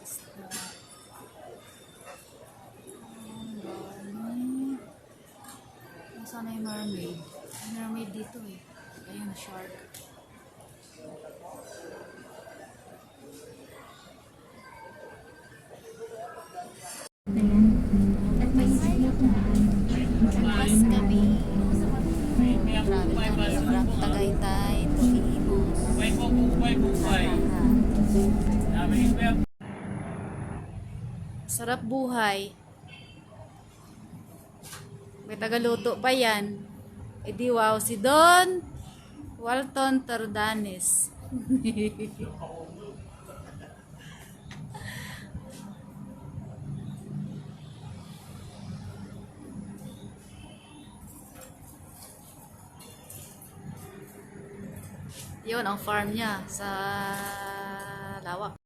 Isda. Dami. Nasaan na yung mermaid? May mermaid dito eh. Ayun, shark. Nagpas kami. Travel kami from Tagaytay to Imus. Sarap buhay. May tagaluto pa yan. E di wow, si Don Walton Tordanes. Yun ang farm niya sa Lawak.